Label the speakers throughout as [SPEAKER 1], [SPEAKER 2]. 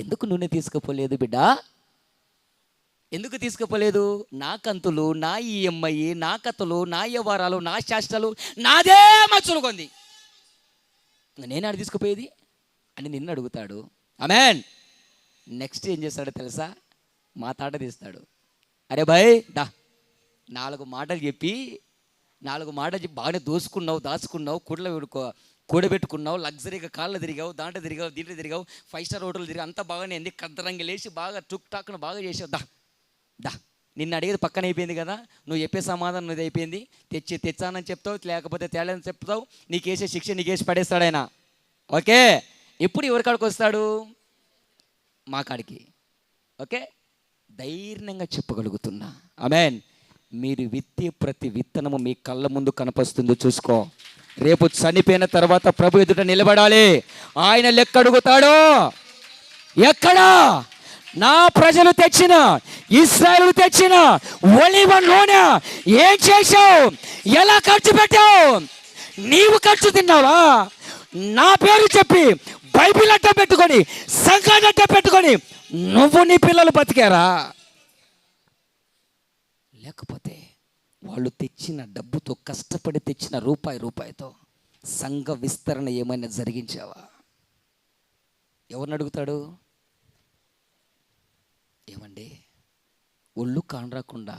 [SPEAKER 1] ఎందుకు నూనె తీసుకుపోలేదు బిడ్డా? ఎందుకు తీసుకుపోలేదు? నా కంతులు, నా ఈఎంఐ, నా కథలు, నా వ్యవహారాలు, నా శాస్త్రాలు, నాదే మచ్చులు కొంది, నేను ఆడ తీసుకుపోయేది అని నిన్ను అడుగుతాడు. ఆమేన్. నెక్స్ట్ ఏం చేస్తాడో తెలుసా? మా తాట తీస్తాడు. అరే భయ్ దా, 4 మాటలు చెప్పి బాగానే దాచుకున్నావు, కూడబెట్టుకున్నావు, లగ్జరీగా కాళ్ళు తిరిగావు, దాంట్లో దీంట్లో తిరిగావు, 5 స్టార్ హోటల్ తిరిగావు, అంతా బాగానే ఉంది, కద్దరంగా లేచి బాగా టుక్ టాక్ను బాగా చేసావు. దా నిన్ను అడిగేది పక్కన అయిపోయింది కదా, నువ్వు చెప్పే సమాధానం నువ్వు అయిపోయింది. తెచ్చానని చెప్తావు, లేకపోతే తేలని చెప్తావు, నీకేసే శిక్ష నీకేసి పడేస్తాడు ఆయన. ఓకే, ఇప్పుడు ఎవరి కాడికి వస్తాడు? మా కాడికి. ఓకే, ధైర్యంగా చెప్పగలుగుతున్నా. ఆమేన్. మీరు విత్తే ప్రతి విత్తనము మీ కళ్ళ ముందు కనపస్తుందో చూసుకో. రేపు చనిపోయిన తర్వాత ప్రభు ఎదుట నిలబడాలి. ఆయన లెక్క అడుగుతాడు. ఎక్కడా? నా ప్రజలు తెచ్చిన, ఇశ్రాయేలు తెచ్చిన ఒలీవ నూనె ఏం చేశావు? ఎలా ఖర్చు పెట్టావు? నీవు ఖర్చు తిన్నావా? నా పేరు చెప్పి బైబిల్ అట్ట పెట్టుకొని, సంఘాన్ని అట్ట పెట్టుకొని నువ్వు నీ పిల్లలు బతికారా? లేకపోతే వాళ్ళు తెచ్చిన డబ్బుతో, కష్టపడి తెచ్చిన రూపాయితో సంఘ విస్తరణ ఏమైనా జరిగించావా? ఎవరిని అడుగుతాడు? ఏమండి, ఒళ్ళు కానరాకుండా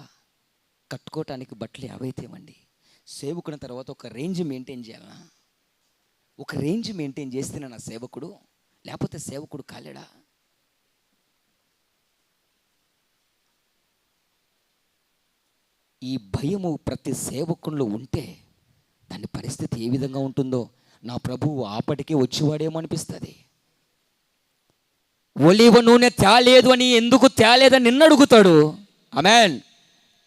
[SPEAKER 1] కట్టుకోవటానికి బట్టలు అవైతే ఏమండి, సేవకున్న తర్వాత ఒక రేంజ్ మెయింటైన్ చేయాలనా? ఒక రేంజ్ మెయింటైన్ చేస్తేనే నా సేవకుడు, లేకపోతే సేవకుడు కాలేడా? ఈ భయము ప్రతి సేవకుల్లో ఉంటే దాని పరిస్థితి ఏ విధంగా ఉంటుందో నా ప్రభువు ఆపటికే వచ్చేవాడేమో అనిపిస్తుంది. ఒలీవ నూనె తేలేదు అని, ఎందుకు తేలేదని నిన్ను అడుగుతాడు. ఆమేన్.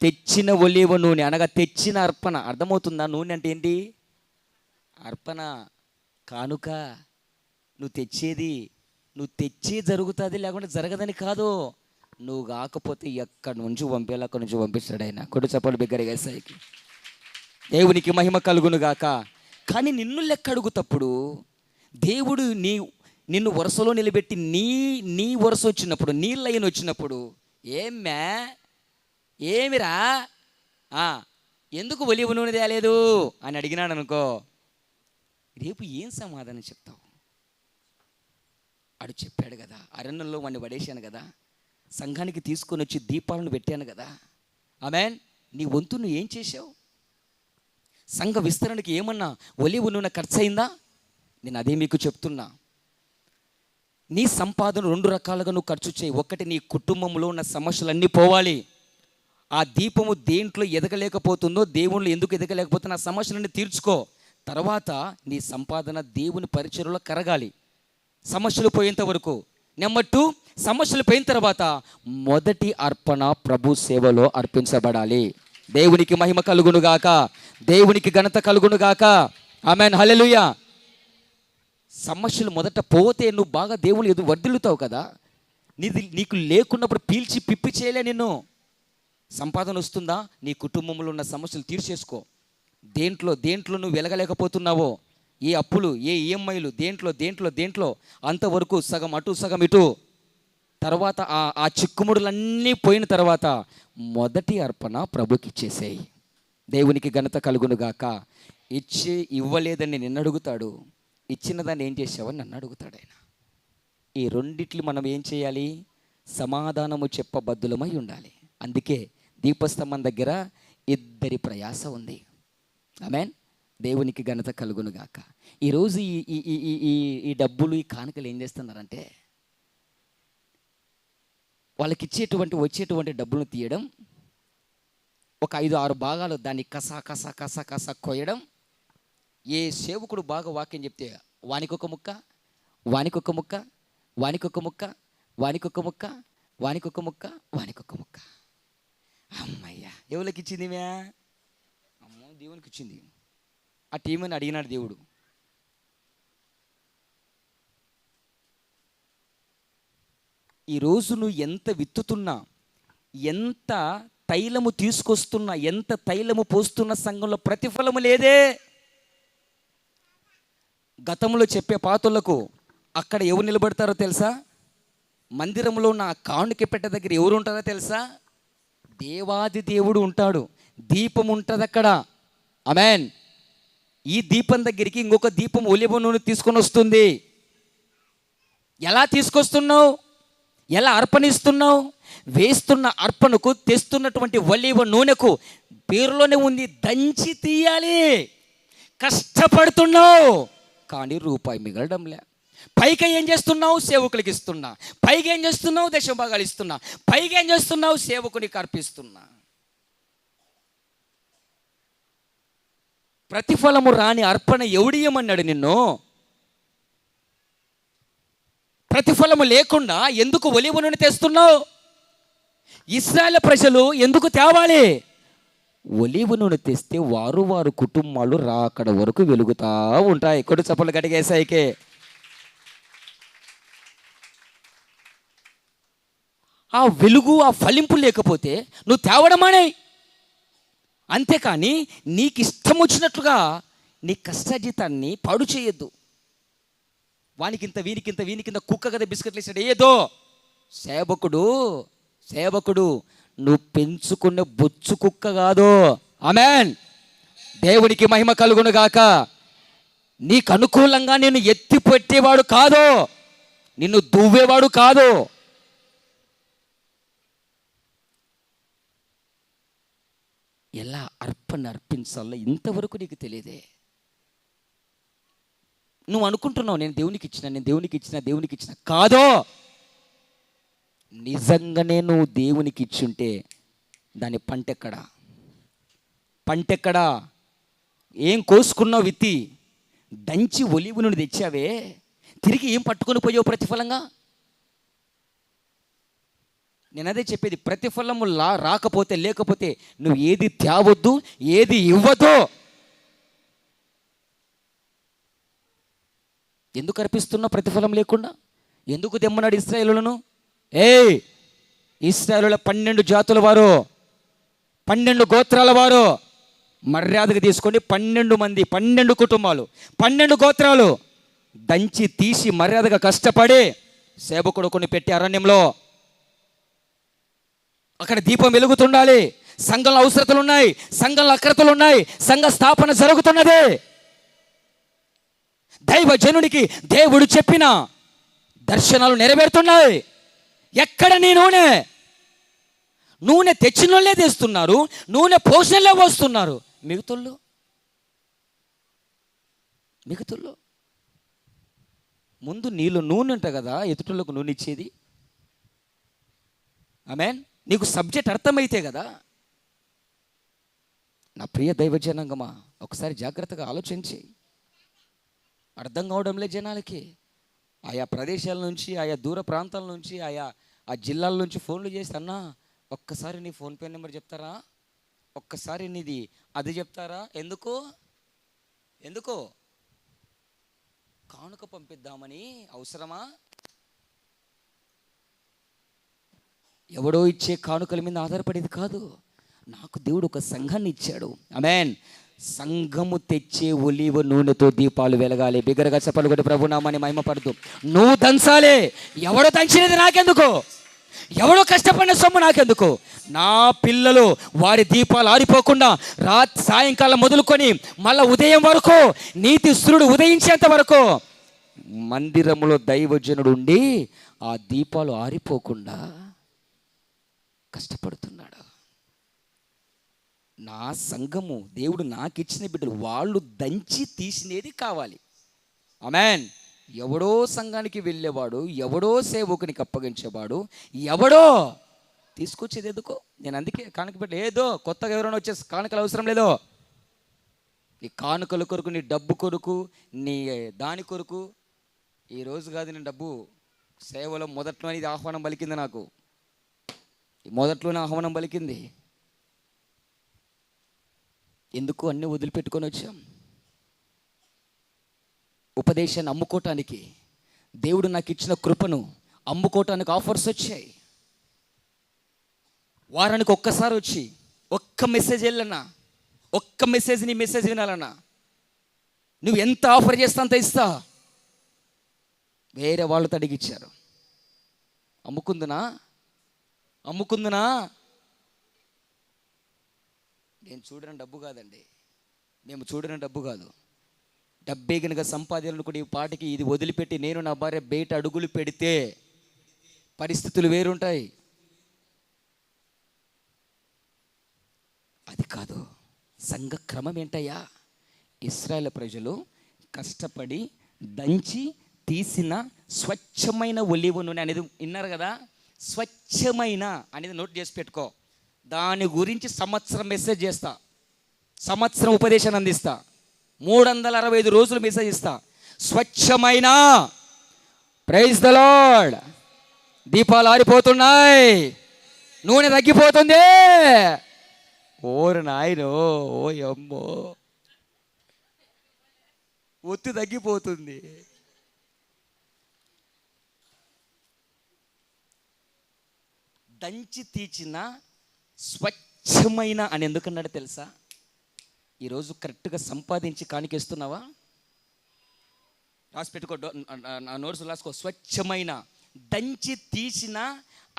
[SPEAKER 1] తెచ్చిన ఒలీవ నూనె అనగా తెచ్చిన అర్పణ. అర్థమవుతుందా? నూనె అంటే ఏంటి? అర్పణ, కానుక. నువ్వు తెచ్చే జరుగుతుంది, లేకుంటే జరగదని కాదు. నువ్వు కాకపోతే ఎక్కడి నుంచి పంపేలా అక్కడి నుంచి పంపిస్తాడు ఆయన. కొడు చప్పలు బిగ్గరగా సాయికి. దేవునికి మహిమ కలుగును గాక. కానీ నిన్ను లెక్క అడుగుతప్పుడు దేవుడు నిన్ను వరుసలో నిలబెట్టి నీ వరుస వచ్చినప్పుడు, నీ లైన్ వచ్చినప్పుడు, ఏమిరా ఎందుకు ఒలీవ నూనె తేలేదు అని అడిగినాడు అనుకో, రేపు ఏం సమాధానం చెప్తావు? ఆడు చెప్పాడు కదా, అరణ్యంలో వాడిని పడేశాను కదా, సంఘానికి తీసుకొని వచ్చి దీపాలను పెట్టాను కదా. ఆమేన్. నీ వంతు నువ్వు ఏం చేసావు? సంఘ విస్తరణకి ఏమన్నా ఒలీవ నూనె ఖర్చు అయిందా? నేను అదే మీకు చెప్తున్నా. నీ సంపాదన 2 రకాలుగా నువ్వు ఖర్చు చేయి. ఒకటి, నీ కుటుంబంలో ఉన్న సమస్యలన్నీ పోవాలి. ఆ దీపము దేంట్లో ఎదగలేకపోతుందో, దేవుళ్ళు ఎందుకు ఎదగలేకపోతున్నా ఆ సమస్యలన్నీ తీర్చుకో. తర్వాత నీ సంపాదన దేవుని పరిచర్యలో కరగాలి, సమస్యలు పోయేంత వరకు. నెంబర్ 2, సమస్యలు పోయిన తర్వాత మొదటి అర్పణ ప్రభు సేవలో అర్పించబడాలి. దేవునికి మహిమ కలుగునుగాక, దేవునికి ఘనత కలుగునుగాక. ఆమేన్, హల్లెలూయా. సమస్యలు మొదట పోతే నువ్వు బాగా దేవుని ఎదురు వర్ధిల్లుతావు కదా. నీకు లేకున్నప్పుడు పీల్చి పిప్పి చేయలే నిన్ను. సంపాదన వస్తుందా? నీ కుటుంబంలో ఉన్న సమస్యలు తీర్చేసుకో. దేంట్లో నువ్వు వెలగలేకపోతున్నావో, ఏ అప్పులు, ఏ ఈఎంఐలు, దేంట్లో అంతవరకు సగం అటు సగం ఇటు. తర్వాత ఆ చిక్కుముడులన్నీ పోయిన తర్వాత మొదటి అర్పణ ప్రభుకి ఇచ్చేసేయి. దేవునికి ఘనత కలుగునుగాక. ఇవ్వలేదని నిన్ను అడుగుతాడు, ఇచ్చిన దాన్ని ఏం చేసావని నన్ను అడుగుతాడు ఆయన. ఈ రెండిట్లు మనం ఏం చేయాలి? సమాధానము చెప్పబద్దులమై ఉండాలి. అందుకే దీపస్తంభం దగ్గర 2 ప్రయాస ఉంది. ఆమేన్. దేవునికి ఘనత కలుగునుగాక. ఈరోజు ఈ డబ్బులు, ఈ కానుకలు ఏం చేస్తున్నారంటే, వాళ్ళకి వచ్చేటువంటి డబ్బులను తీయడం, ఒక 5-6 భాగాలు దాన్ని కస కొయ్యడం. ఏ సేవకుడు బాగా వాక్యం చెప్తే వానికొక ముక్క, వానికొక ముక్క, వానికొక ముక్క, వానికొక ముక్క, వానికొక ముక్క, వానికొక ముక్క. అమ్మయ్యా, ఎవరికి ఇచ్చింది? అమ్మో, దేవునికి ఇచ్చింది. ఆ టీమని అడిగినాడు దేవుడు. ఈరోజు నువ్వు ఎంత విత్తుతున్నా, ఎంత తైలము తీసుకొస్తున్నా, ఎంత తైలము పోస్తున్న సంఘంలో ప్రతిఫలము లేదే. గతంలో చెప్పే పాతులకు అక్కడ ఎవరు నిలబడతారో తెలుసా? మందిరంలో నా కానుక పెట్టె దగ్గర ఎవరు ఉంటారో తెలుసా? దేవాది దేవుడు ఉంటాడు. దీపం ఉంటుంది అక్కడ. ఆమేన్. ఈ దీపం దగ్గరికి ఇంకొక దీపం ఒలివ నూనె తీసుకొని వస్తుంది. ఎలా తీసుకొస్తున్నావు? ఎలా అర్పణిస్తున్నావు? వేస్తున్న అర్పణకు, తెస్తున్నటువంటి ఒలివ నూనెకు పేరులోనే ఉంది, దంచి తీయాలి. కష్టపడుతున్నావు కానీ రూపాయి మిగలడంలే. పైగా ఏం చేస్తున్నావు? సేవకులకి ఇస్తున్నా. పైగా ఏం చేస్తున్నావు? దశభాగాలు ఇస్తున్నా. పైగా ఏం చేస్తున్నావు? సేవకునికి అర్పిస్తున్నా. ప్రతిఫలము రాని అర్పణ ఎవడియమన్నాడు నిన్ను? ప్రతిఫలము లేకుండా ఎందుకు ఒలివ నూనె తెస్తున్నావు? ఇశ్రాయేలు ప్రజలు ఎందుకు తేవాలి? ఒలివ నూనె తెస్తే వారు కుటుంబాలు రాకడ వరకు వెలుగుతా ఉంటాయి. కొడు చప్పలు గడిగేసాయికే. ఆ వెలుగు, ఆ ఫలింపు లేకపోతే నువ్వు తేవడమానే. అంతేకాని నీకు ఇష్టం వచ్చినట్లుగా నీ కష్టజీతాన్ని పాడు చేయొద్దు. వానికింత వీనికింత కుక్క కదా బిస్కెట్లు వేసాడు ఏదో. సేవకుడు నువ్వు పెంచుకునే బొచ్చు కుక్క కాదు. ఆమేన్. దేవునికి మహిమ కలుగును గాక. నీకు అనుకూలంగా నిన్ను ఎత్తి పెట్టేవాడు కాదు, నిన్ను దువ్వేవాడు కాదు. ఎలా అర్పించాలో ఇంతవరకు నీకు తెలియదే. నువ్వు అనుకుంటున్నావు నేను దేవునికి ఇచ్చిన కాదో. నిజంగానే నువ్వు దేవునికి ఇచ్చుంటే దాని పంటెక్కడా? ఏం కోసుకున్నావు విత్తి? దంచి ఒలివ నూనె తెచ్చావే, తిరిగి ఏం పట్టుకొని పోయావు ప్రతిఫలంగా? నేను అదే చెప్పేది, ప్రతిఫలము లేకపోతే నువ్వు ఏది తేవద్దు, ఏది ఇవ్వద్దు. ఎందుకు అర్పిస్తున్నావు ప్రతిఫలం లేకుండా? ఎందుకు తెమ్మన్నాడు ఇశ్రాయేలులను? ఇశ్రాయేలుల 12 జాతుల వారు, 12 గోత్రాల వారు మర్యాదగా తీసుకొని 12 మంది, 12 కుటుంబాలు, 12 గోత్రాలు దంచి తీసి మర్యాదగా కష్టపడి సేవకుడు కొన్ని పెట్టి అరణ్యంలో అక్కడ దీపం వెలుగుతుండాలి. సంఘంలో అవసరతలు ఉన్నాయి, సంఘంలో అక్రతలు ఉన్నాయి, సంఘ స్థాపన జరుగుతున్నది. దైవజనుడికి దేవుడు చెప్పిన దర్శనాలు నెరవేరుతున్నాయి. ఎక్కడ నీ నూనె తెచ్చినోళ్ళే తెస్తున్నారు, నూనె పోషణలే వస్తున్నారు. మిగతుల్లో ముందు నీళ్ళు నూనె ఉంటాయి కదా ఎదుటిలోకి నూనె ఇచ్చేది. ఆమేన్. నీకు సబ్జెక్ట్ అర్థమైతే కదా. నా ప్రియ దైవజనాంగమా, ఒకసారి జాగ్రత్తగా ఆలోచించి. అర్థం కావడంలే జనాలకి. ఆయా ప్రదేశాల నుంచి, ఆయా దూర ప్రాంతాల నుంచి, ఆ జిల్లాల నుంచి ఫోన్లు చేసి, అన్నా ఒక్కసారి నీ ఫోన్పే నెంబర్ చెప్తారా, ఒక్కసారి నీది అది చెప్తారా? ఎందుకు కానుక పంపిద్దామని? అవసరమా? ఎవడో ఇచ్చే కానుకల మీద ఆధారపడేది కాదు. నాకు దేవుడు ఒక సంఘాన్ని ఇచ్చాడు. ఆమేన్. సంఘము తెచ్చే ఒలివ నూనెతో దీపాలు వెలగాలి. బిగ్గరగా చెప్పలు కొట్టి ప్రభు నామాన్ని మహిమపడుతూ నువ్వు దంచాలి. ఎవడో దంచినది నాకెందుకు? ఎవడో కష్టపడిన సొమ్ము నాకెందుకు? నా పిల్లలు వారి దీపాలు ఆరిపోకుండా సాయంకాలం మొదలుకొని మళ్ళా ఉదయం వరకు, నీతి సూర్యుడు ఉదయించేంత వరకు మందిరములో దైవజనుడు ఉండి ఆ దీపాలు ఆరిపోకుండా కష్టపడుతున్నాడు. నా సంఘము, దేవుడు నాకు ఇచ్చిన బిడ్డలు, వాళ్ళు దంచి తీసినది కావాలి. ఆమేన్. ఎవడో సంఘానికి వెళ్ళేవాడు, ఎవడో సేవకునికి అప్పగించేవాడు, ఎవడో తీసుకొచ్చేది ఎందుకో. నేను అందుకే కానుక బిడ్డ ఏదో కొత్తగా ఎవరైనా వచ్చే కానుకలు అవసరం లేదో. నీ కానుకల కొరకు, నీ డబ్బు కొరకు, నీ దాని కొరకు ఈరోజు కాదు. నేను డబ్బు సేవలో మొదట్లో ఇది ఆహ్వానం పలికింది. నాకు మొదట్లోనే ఆహ్వానం పలికింది. ఎందుకు అన్నీ వదిలిపెట్టుకొని వచ్చాం? ఉపదేశాన్ని అమ్ముకోవటానికి, దేవుడు నాకు ఇచ్చిన కృపను అమ్ముకోవటానికి ఆఫర్స్ వచ్చాయి. వారానికి ఒక్కసారి వచ్చి ఒక్క మెసేజ్ వెళ్ళన్నా, ఒక్క మెసేజ్ నీ మెసేజ్ వినాలన్నా నువ్వు ఎంత ఆఫర్ చేస్తా అంత ఇస్తా. వేరే వాళ్ళతో అడిగిచ్చారు. అమ్ముకుందునా? అమ్ముకుందునా? నేను చూడని డబ్బు కాదండి, మేము చూడని డబ్బు కాదు. డబ్బే కనుక సంపాదనకు ఈ పాటికి ఇది వదిలిపెట్టి నేను నా భార్య బయట అడుగులు పెడితే పరిస్థితులు వేరుంటాయి. అది కాదు. సంఘ క్రమం ఏంటయ్యా? ఇశ్రాయేలు ప్రజలు కష్టపడి దంచి తీసిన స్వచ్ఛమైన ఒలీవ నూనె అనేది విన్నారు కదా. స్వచ్ఛమైన అనేది నోట్ చేసి పెట్టుకో. దాని గురించి సంవత్సరం మెసేజ్ చేస్తా, సంవత్సరం ఉపదేశాన్ని అందిస్తా, 365 రోజులు మెసేజ్ ఇస్తా. స్వచ్ఛమైన, ప్రైజ్ ద లార్డ్. దీపాలు ఆరిపోతున్నాయి, నూనె తగ్గిపోతుంది. ఓరు నాయనో, ఓ అమ్మో, ఒత్తి తగ్గిపోతుంది. దంచి తీసిన స్వచ్ఛమైన అని ఎందుకన్నాడు తెలుసా? ఈరోజు కరెక్ట్గా సంపాదించి కానికేస్తున్నావా? రాసి పెట్టుకో, నోట్స్ రాసుకో. స్వచ్ఛమైన, దంచి తీసిన,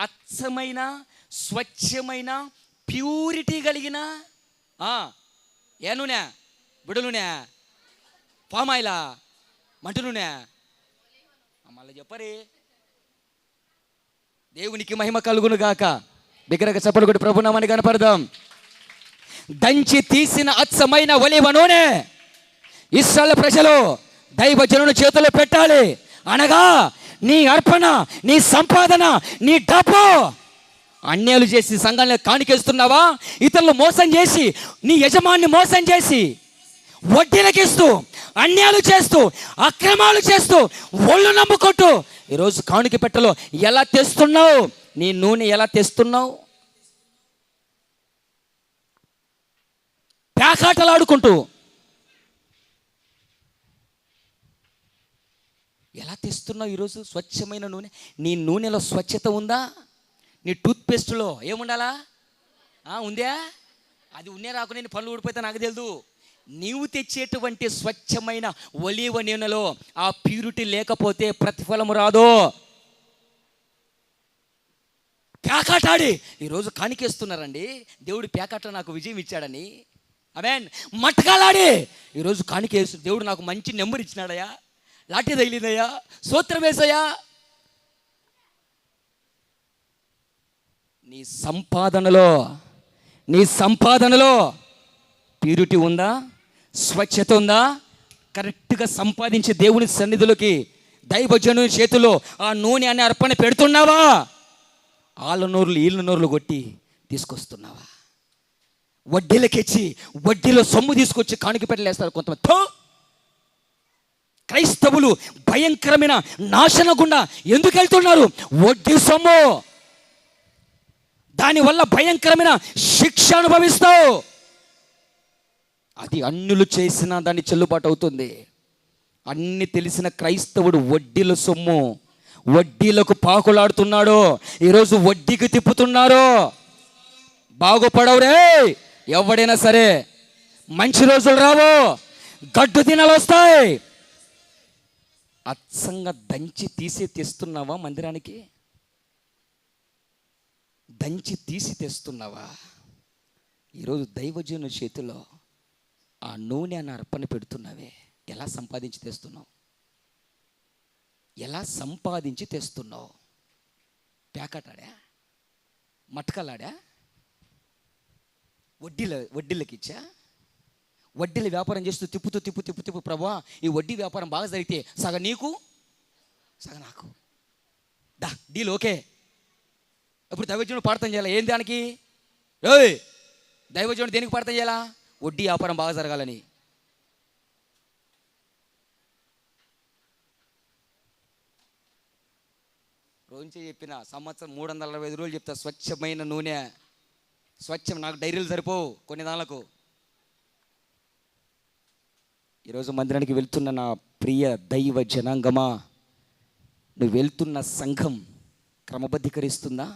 [SPEAKER 1] అచ్చమైన, స్వచ్ఛమైన, ప్యూరిటీ కలిగిన ఏ నూనె? బుడ నూనె, పామాయిలా, మంట నూనె, మళ్ళీ చెప్పరి. దేవునికి మహిమ కలుగును గాక. దగ్గరగా చప్పలు కొట్టి ప్రభునామాన్ని కనపడదాం. దంచి తీసిన అచ్చమైన ఒలీవ నూనె ఇశ్రాయేలు ప్రజలు దైవజనుని చేతుల్లో పెట్టాలి. అనగా నీ అర్పణ, నీ సంపాదన, నీ డబ్బు అన్యాయాలు చేసి సంఘాన్ని కానికేస్తున్నావా? ఇతరులు మోసం చేసి, నీ యజమాన్ని మోసం చేసి, వడ్డీలకిస్తూ, అన్యాయాలు చేస్తూ, అక్రమాలు చేస్తూ, ఒళ్ళు నమ్ముకుంటూ ఈరోజు కానుక పెట్టలో ఎలా తెస్తున్నావు? నీ నూనె ఎలా తెస్తున్నావు? పేకాటలాడుకుంటూ ఎలా తెస్తున్నావు ఈరోజు స్వచ్ఛమైన నూనె? నీ నూనెలో స్వచ్ఛత ఉందా? నీ టూత్పేస్ట్లో ఏముండాలా? ఉందా? అది ఉన్నే రాకుండా నేను పళ్ళు ఊడిపోతే నాకు తెలియదు. నీవు తెచ్చేటువంటి స్వచ్ఛమైన ఒలీవ నూనెలో ఆ ప్యూరిటీ లేకపోతే ప్రతిఫలం రాదు. పేకాటాడి ఈరోజు కానికేస్తున్నారండి. దేవుడు పేకాట నాకు విజయం ఇచ్చాడని, ఆమేన్. మట్కాలాడి ఈరోజు కానికేస్తు, దేవుడు నాకు మంచి నెంబర్ ఇచ్చినాడయ్యా, లాఠీ తగిలిందయ్యా, సూత్రం వేసయ్యా. నీ సంపాదనలో ప్యూరిటీ ఉందా? స్వచ్ఛత ఉందా? కరెక్ట్గా సంపాదించి దేవుని సన్నిధిలోకి దైవజనుని చేతిలో ఆ నూనె అనే అర్పణ పెడుతున్నావా? ఆళ్ళ నోర్లు ఈళ్ళ నోర్లు కొట్టి తీసుకొస్తున్నావా? వడ్డీలకిచ్చి వడ్డీలో సొమ్ము తీసుకొచ్చి కానుక పెట్టలేస్తారు కొంతమంది. క్రైస్తవులు భయంకరమైన నాశన గుండా ఎందుకు వెళ్తున్నారు? వడ్డీ సొమ్ము. దానివల్ల భయంకరమైన శిక్ష అనుభవిస్తావు. అది అన్యులు చేసినా దాన్ని చెల్లుబాటు అవుతుంది. అన్ని తెలిసిన క్రైస్తవుడు వడ్డీల సొమ్ము, వడ్డీలకు పాకులాడుతున్నాడు. ఈరోజు వడ్డీకి తిప్పుతున్నారు. బాగుపడవురే ఎవడైనా సరే. మంచి రోజులు రావు, గడ్డు దినాలు వస్తాయి. అచ్చంగా దంచి తీసి తెస్తున్నావా మందిరానికి? దంచి తీసి తెస్తున్నావా? ఈరోజు దైవజనుని చేతిలో ఆ నూనె అన్న అర్పణ పెడుతున్నావే. ఎలా సంపాదించి తెస్తున్నావు? ఎలా సంపాదించి తెస్తున్నావు? పేకాటాడా? మట్కలాడా? వడ్డీలకి ఇచ్చా? వడ్డీల వ్యాపారం చేస్తూ తిప్పుతూ ప్రభువా ఈ వడ్డీ వ్యాపారం బాగా జరిగితే సగం నీకు, సగం నాకు. Deal okay. ఇప్పుడు దైవజనుడు ప్రార్థన చేయాలా? ఏం దానికి? దైవజనుడు దేనికి ప్రార్థన చేయాలా? వడ్డీ వ్యాపారం బాగా జరగాలని. రోజు చెప్పిన సంవత్సరం 365 రోజులు చెప్తా స్వచ్ఛమైన నూనె. స్వచ్ఛం. నాకు డైరీలు సరిపోవు కొన్ని దానికి. ఈరోజు మందిరానికి వెళ్తున్న నా ప్రియ దైవ జనాంగమా, నువ్వు వెళ్తున్న సంఘం క్రమబద్ధీకరిస్తుందా?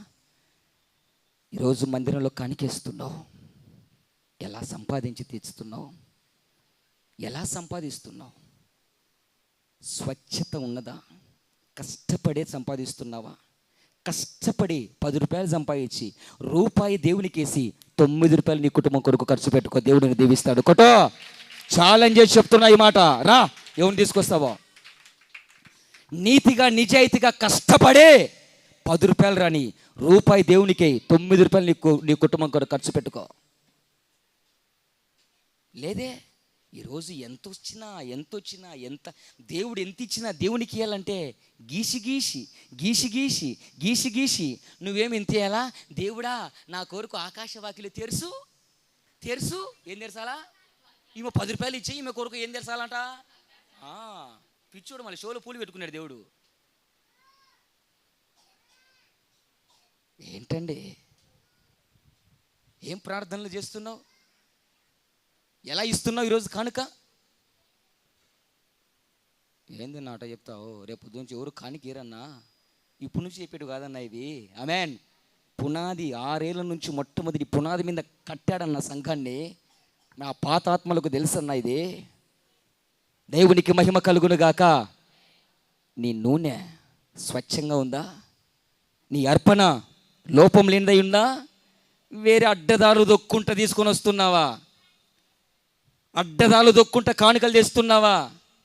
[SPEAKER 1] ఈరోజు మందిరంలో కానికేస్తున్నావు. ఎలా సంపాదించి తెచ్చుతున్నావు? ఎలా సంపాదిస్తున్నావు? స్వచ్ఛత ఉన్నదా? కష్టపడే సంపాదిస్తున్నావా? కష్టపడి 10 రూపాయలు సంపాదించి రూపాయి దేవునికి వేసి 9 రూపాయలు నీ కుటుంబం కొరకు ఖర్చు పెట్టుకో, దేవుడిని దీవిస్తాడు. కొట్టో, ఛాలెంజ్ చేసి చెప్తున్నా ఈ మాట. రా, ఎవరిని తీసుకొస్తావో. నీతిగా నిజాయితీగా కష్టపడే 10 రూపాయలు రాని రూపాయి దేవునికి 9 రూపాయలు నీ కుటుంబం కొరకు ఖర్చు పెట్టుకో. లేదే, ఈరోజు ఎంత వచ్చినా ఎంత దేవుడు ఎంత ఇచ్చినా దేవునికి ఇవ్వాలంటే గీసి నువ్వేమి ఇంత ఇవ్వాలా? దేవుడా నా కొరకు ఆకాశవాకిలు తెరుసు ఏం తెరసాలా? ఈమె 10 రూపాయలు ఇచ్చి ఈమె కొరకు ఏం తెరసాలంట? పిచ్చోడు మళ్ళీ షోలో పూలు పెట్టుకున్నాడు దేవుడు. ఏంటండి, ఏం ప్రార్థనలు చేస్తున్నావు? ఎలా ఇస్తున్నావు ఈరోజు కానుక? ఏంది నాట చెప్తావు? రేపు నుంచి ఎవరు కానికీరన్నా, ఇప్పుడు నుంచి చెప్పేటు కాదన్నా ఇవి. ఆమేన్. పునాది 6 ఏళ్ళ నుంచి మొట్టమొదటి పునాది మీద కట్టాడన్న సంఘాన్ని. నా పాతాత్మలకు తెలుసన్నా ఇది. దేవునికి మహిమ కలుగును గాక. నీ నూనె స్వచ్ఛంగా ఉందా? నీ అర్పణ లోపం లేనిదై ఉందా? వేరే అడ్డదారు దొక్కుంటా తీసుకొని వస్తున్నావా? అడ్డదాలు దొక్కుంటా కానుకలు చేస్తున్నావా?